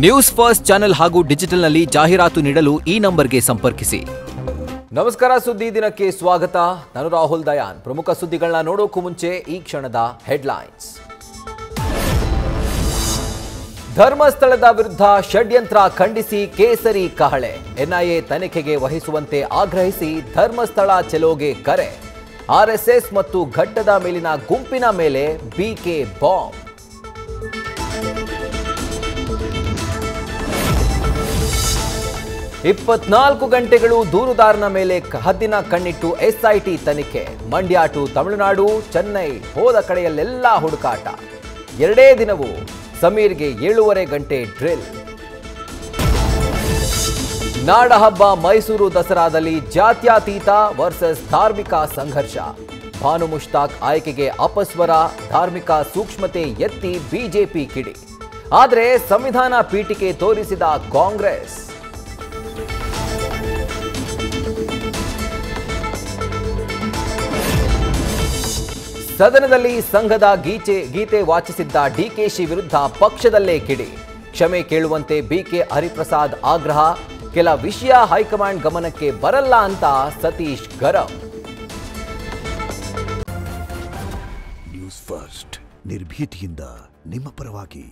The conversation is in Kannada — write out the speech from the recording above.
ನ್ಯೂಸ್ ಫಸ್ಟ್ ಚಾನೆಲ್ ಹಾಗೂ ಡಿಜಿಟಲ್ನಲ್ಲಿ ಜಾಹೀರಾತು ನೀಡಲು ಈ ನಂಬರ್ಗೆ ಸಂಪರ್ಕಿಸಿ. ನಮಸ್ಕಾರ, ಸುದ್ದಿ ದಿನಕ್ಕೆ ಸ್ವಾಗತ. ನಾನು ರಾಹುಲ್ ದಯಾನ್. ಪ್ರಮುಖ ಸುದ್ದಿಗಳನ್ನ ನೋಡೋಕ್ಕೂ ಮುಂಚೆ ಈ ಕ್ಷಣದ ಹೆಡ್ಲೈನ್ಸ್. ಧರ್ಮಸ್ಥಳದ ವಿರುದ್ಧ ಷಡ್ಯಂತ್ರ ಖಂಡಿಸಿ ಕೇಸರಿ ಕಹಳೆ. ಎನ್ಐಎ ತನಿಖೆಗೆ ವಹಿಸುವಂತೆ ಆಗ್ರಹಿಸಿ ಧರ್ಮಸ್ಥಳ ಚೆಲೋಗೆ ಕರೆ. ಆರ್ಎಸ್ಎಸ್ ಮತ್ತು ಘಟ್ಟದ ಮೇಲಿನ ಗುಂಪಿನ ಮೇಲೆ ಬಿಕೆ ಬಾಂಬ್. ಇಪ್ಪತ್ನಾಲ್ಕು ಗಂಟೆಗಳು ದೂರುದಾರನ ಮೇಲೆ ಹದ್ದಿನ ಕಣ್ಣಿಟ್ಟು ಎಸ್ಐಟಿ ತನಿಖೆ. ಮಂಡ್ಯ ಟು ತಮಿಳುನಾಡು, ಚೆನ್ನೈ ಹೋದ ಕಡೆಯಲ್ಲೆಲ್ಲ ಹುಡುಕಾಟ. ಎರಡೇ ದಿನವೂ ಸಮೀರ್ಗೆ 7.5 ಗಂಟೆ ಡ್ರಿಲ್. ನಾಡಹಬ್ಬ ಮೈಸೂರು ದಸರಾದಲ್ಲಿ ಜಾತ್ಯತೀತ ವರ್ಸಸ್ ಧಾರ್ಮಿಕ ಸಂಘರ್ಷ. ಭಾನು ಮುಷ್ತಾಕ್ ಆಯ್ಕೆಗೆ ಅಪಸ್ವರ, ಧಾರ್ಮಿಕ ಸೂಕ್ಷ್ಮತೆ ಎತ್ತಿ ಬಿಜೆಪಿ ಕಿಡಿ. ಆದರೆ ಸಂವಿಧಾನ ಪೀಠಿಕೆ ತೋರಿಸಿದ ಕಾಂಗ್ರೆಸ್. ಸದನದಲ್ಲಿ ಸಂಘದ ಗೀತೆ ವಾಚಿಸಿದ್ದ ಡಿಕೆಶಿ ವಿರುದ್ಧ ಪಕ್ಷದಲ್ಲೇ ಕಿಡಿ. ಕ್ಷಮೆ ಕೇಳುವಂತೆ ಬಿಕೆ ಹರಿಪ್ರಸಾದ್ ಆಗ್ರಹ. ಕೆಲ ವಿಷಯ ಹೈಕಮಾಂಡ್ ಗಮನಕ್ಕೆ ಬರಲ್ಲ ಅಂತ ಸತೀಶ್ ಗರಂ. ನ್ಯೂಸ್ ಫಸ್ಟ್, ನಿರ್ಭೀತಿಯಿಂದ ನಿಮ್ಮ ಪರವಾಗಿ.